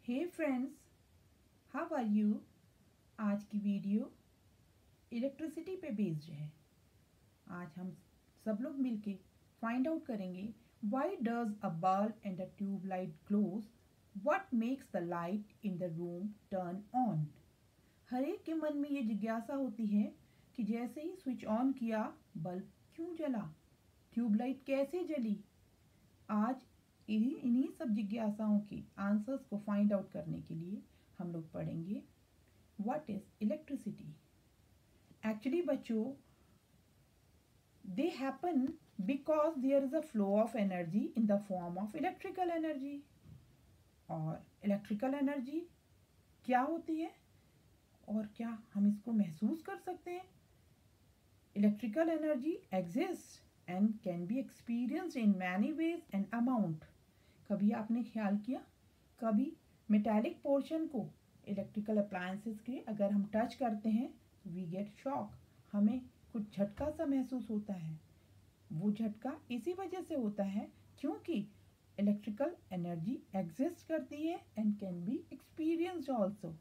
Hey friends, how are you. आज की video electricity पे बेस्ड है। आज हम सब लोग मिलके फाइंड आउट करेंगे why does a bulb and a tube light glows, what makes the light in the room turn on. हर एक के मन में ये जिज्ञासा होती है कि जैसे ही स्विच ऑन किया बल्ब क्यों जला, ट्यूबलाइट कैसे जली। आज इन्हीं सब जिज्ञासाओं के आंसर्स को फाइंड आउट करने के लिए हम लोग पढ़ेंगे व्हाट इज इलेक्ट्रिसिटी। एक्चुअली बच्चों, they happen because there is a flow of energy in the form of electrical energy। और इलेक्ट्रिकल एनर्जी क्या होती है और क्या हम इसको महसूस कर सकते हैं। Electrical energy exist and can be experienced in many ways and amount. कभी आपने ख्याल किया, कभी मेटालिक पोर्शन को इलेक्ट्रिकल अप्लायंसेस के अगर हम टच करते हैं वी गेट शॉक, हमें कुछ झटका सा महसूस होता है। वो झटका इसी वजह से होता है क्योंकि इलेक्ट्रिकल एनर्जी एग्जिस्ट करती है and can be experienced also.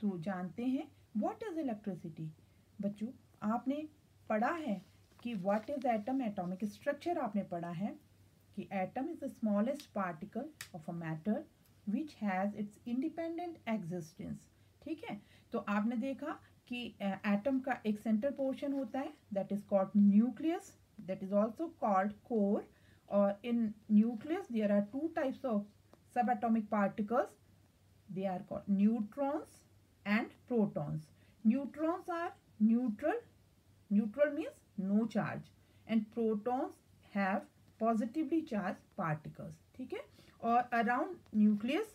तो जानते हैं व्हाट इज इलेक्ट्रिसिटी। बच्चों, आपने पढ़ा है कि what is atom, atomic structure आपने पढ़ा है कि atom is the smallest particle of a matter which has its independent existence. ठीक है, तो आपने देखा कि एटम का एक सेंटर पोर्शन होता है that is called nucleus, that is also called core. और in nucleus there are two types of sub atomic particles, they are called neutrons and protons। Neutrons are neutral, neutral means no charge, and protons have positively charged particles। ठीक है, और around nucleus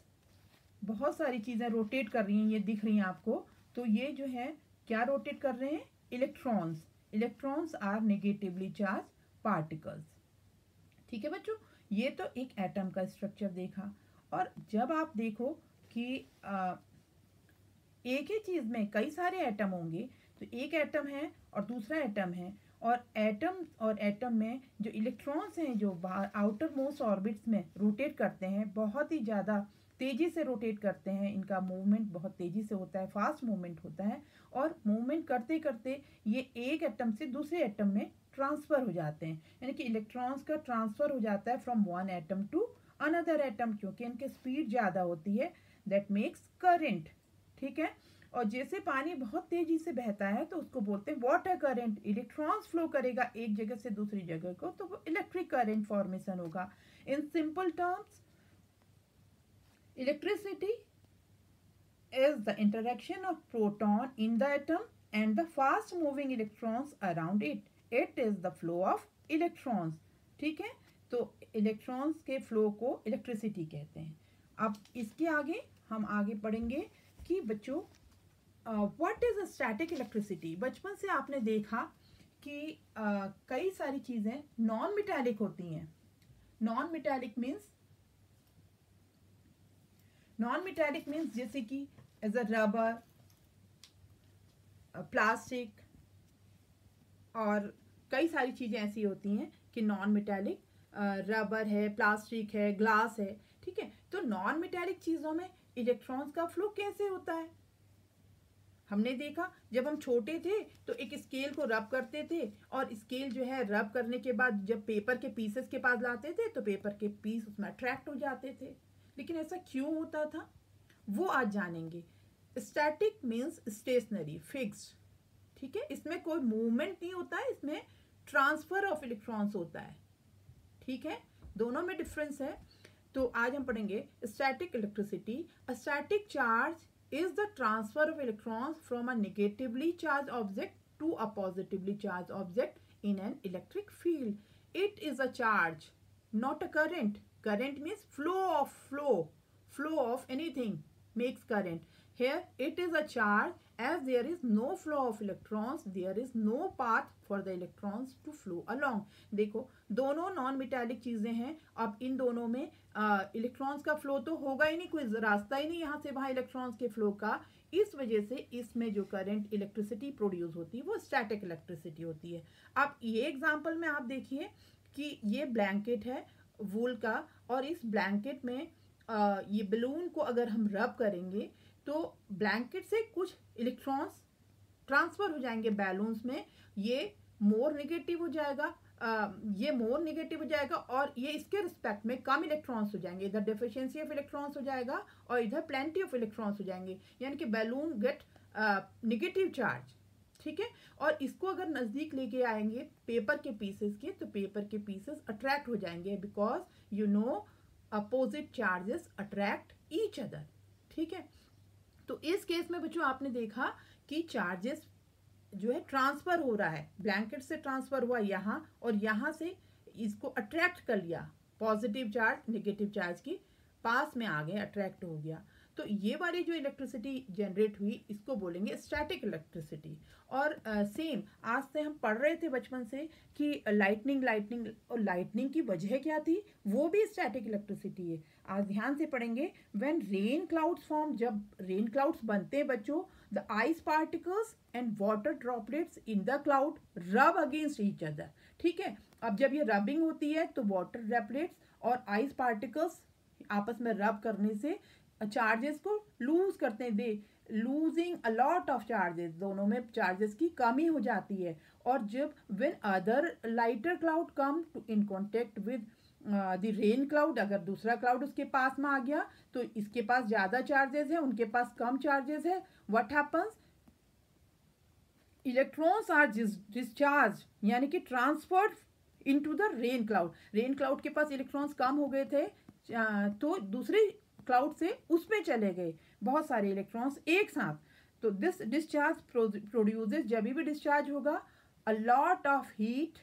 बहुत सारी चीज़ें rotate कर रही हैं, ये दिख रही हैं आपको। तो ये जो है क्या रोटेट कर रहे हैं, electrons. Electrons are negatively charge particles. ठीक है बच्चों, ये तो एक एटम का स्ट्रक्चर देखा। और जब आप देखो कि एक ही चीज में कई सारे एटम होंगे, तो एक एटम है और दूसरा एटम है, और एटम में जो इलेक्ट्रॉन्स हैं जो बाहर आउटर मोस्ट ऑर्बिट्स में रोटेट करते हैं, बहुत ही ज़्यादा तेज़ी से रोटेट करते हैं। इनका मूवमेंट बहुत तेज़ी से होता है, फास्ट मूवमेंट होता है। और मूवमेंट करते करते ये एक एटम से दूसरे एटम में ट्रांसफ़र हो जाते हैं, यानी कि इलेक्ट्रॉन्स का ट्रांसफ़र हो जाता है from one atom to another atom, क्योंकि इनकी स्पीड ज़्यादा होती है, दैट मेक्स करंट। ठीक है, और जैसे पानी बहुत तेजी से बहता है तो उसको बोलते हैं वाटर करंट। इलेक्ट्रॉन्स फ्लो करेगा एक जगह से दूसरी जगह को, तो वो इलेक्ट्रिक करंट फॉर्मेशन होगा। In simple terms, electricity is the interaction of proton in the atom and the fast moving electrons around it। It is the flow of electrons। ठीक है, तो इलेक्ट्रॉन्स के फ्लो को इलेक्ट्रिसिटी कहते हैं। अब इसके आगे हम आगे पढ़ेंगे कि बच्चों व्हाट इज स्टैटिक इलेक्ट्रिसिटी। बचपन से आपने देखा कि कई सारी चीजें नॉन मेटालिक होती हैं। नॉन मेटालिक मीन्स जैसे कि एज अ रबर, प्लास्टिक, और कई सारी चीज़ें ऐसी होती हैं कि नॉन मेटालिक, रबर है, प्लास्टिक है, ग्लास है। ठीक है, तो नॉन मेटालिक चीज़ों में इलेक्ट्रॉन्स का फ्लो कैसे होता है। हमने देखा जब हम छोटे थे तो एक स्केल को रब करते थे, और स्केल जो है रब करने के बाद जब पेपर के पीसेस के पास लाते थे तो पेपर के पीस उसमें अट्रैक्ट हो जाते थे। लेकिन ऐसा क्यों होता था वो आज जानेंगे। Static means stationary, fixed. ठीक है, इसमें कोई मूवमेंट नहीं होता है, इसमें ट्रांसफर ऑफ इलेक्ट्रॉन्स होता है। ठीक है, दोनों में डिफरेंस है। तो आज हम पढ़ेंगे static electricity. A static charge is the transfer of electrons from a negatively charged object to a positively charged object in an electric field। It is a charge, not a current। Current means flow of anything makes current। Here it is a charge, as there is no flow of electrons, there is no path for the electrons to flow along। देखो, दोनों non metallic चीजें हैं। अब इन दोनों में electrons का flow तो होगा ही नहीं, कोई रास्ता ही नहीं यहाँ से वहाँ इलेक्ट्रॉन्स के फ्लो का। इस वजह से इसमें जो करंट इलेक्ट्रिसिटी प्रोड्यूस होती है वो स्टैटिक इलेक्ट्रिसिटी होती है। अब ये एग्जांपल में आप देखिए कि ये ब्लैंकेट है वूल का, और इस ब्लैंकेट में ये बलून को अगर हम रब करेंगे तो ब्लैंकेट से कुछ इलेक्ट्रॉन्स ट्रांसफर हो जाएंगे बैलून्स में, ये मोर नेगेटिव हो जाएगा, ये मोर नेगेटिव हो जाएगा और ये इसके रिस्पेक्ट में कम इलेक्ट्रॉन्स हो जाएंगे, इधर डेफिशिएंसी ऑफ इलेक्ट्रॉन्स हो जाएगा और इधर प्लेंटी ऑफ इलेक्ट्रॉन्स हो जाएंगे, यानी कि बैलून गेट नेगेटिव चार्ज। ठीक है, और इसको अगर नज़दीक लेके आएंगे पेपर के पीसेस के, तो पेपर के पीसेस अट्रैक्ट हो जाएंगे, because you know opposite charges attract each other. ठीक है, तो इस केस में बच्चों आपने देखा कि चार्जेस जो है ट्रांसफर हो रहा है, ब्लैंकेट से ट्रांसफर हुआ यहाँ और यहाँ से इसको अट्रैक्ट कर लिया, पॉजिटिव चार्ज नेगेटिव चार्ज की पास में आ गए, अट्रैक्ट हो गया। तो ये वाली जो इलेक्ट्रिसिटी जनरेट हुई इसको बोलेंगे स्टैटिक इलेक्ट्रिसिटी। और सेम आज से हम पढ़ रहे थे बचपन से कि लाइटनिंग लाइटनिंग, और लाइटनिंग की वजह क्या थी, वो भी स्टैटिक इलेक्ट्रिसिटी है। आज ध्यान से पढ़ेंगे, व्हेन रेन क्लाउड्स फॉर्म, जब रेन क्लाउड्स बनते हैं बच्चों, the ice particles and water droplets in the cloud रब अगेंस्ट ईच अदर। ठीक है, अब जब ये रबिंग होती है तो वाटर ड्रॉपलेट्स और आइस पार्टिकल्स आपस में रब करने से चार्जेस को लूज करते हैं, they losing a lot of charges, दोनों में चार्जेस की कमी हो जाती है। और जब when other lighter cloud come to in contact with the rain cloud, अगर दूसरा क्लाउड उसके पास में आ गया तो इसके पास ज़्यादा चार्जेस है, उनके पास कम चार्जेस है, what happens, electrons are discharge, यानी कि transferred into the rain cloud. Rain cloud के पास इलेक्ट्रॉन्स कम हो गए थे तो दूसरे क्लाउड से उसमें चले गए बहुत सारे इलेक्ट्रॉन्स एक साथ। तो दिस डिस्चार्ज प्रोड्यूसेस, जब भी डिस्चार्ज होगा, a lot of heat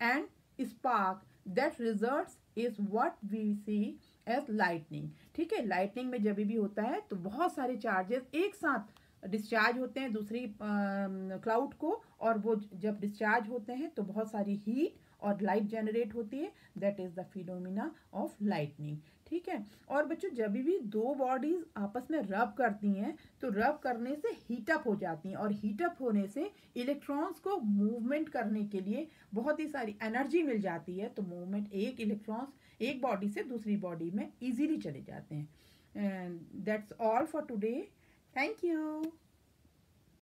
and spark, that results is what we see as lightning. ठीक है, लाइटनिंग में जब भी होता है तो बहुत सारे चार्जेस एक साथ डिस्चार्ज होते हैं दूसरी क्लाउड को, और वो जब डिस्चार्ज होते हैं तो बहुत सारी हीट और लाइट जनरेट होती है, that is the phenomena of lightning. ठीक है, और बच्चों जब भी दो बॉडीज आपस में रब करती हैं तो रब करने से हीटअप हो जाती हैं, और हीटअप होने से इलेक्ट्रॉन्स को मूवमेंट करने के लिए बहुत ही सारी एनर्जी मिल जाती है, तो मूवमेंट, एक इलेक्ट्रॉन्स एक बॉडी से दूसरी बॉडी में इजीली चले जाते हैं। That's all for today, thank you.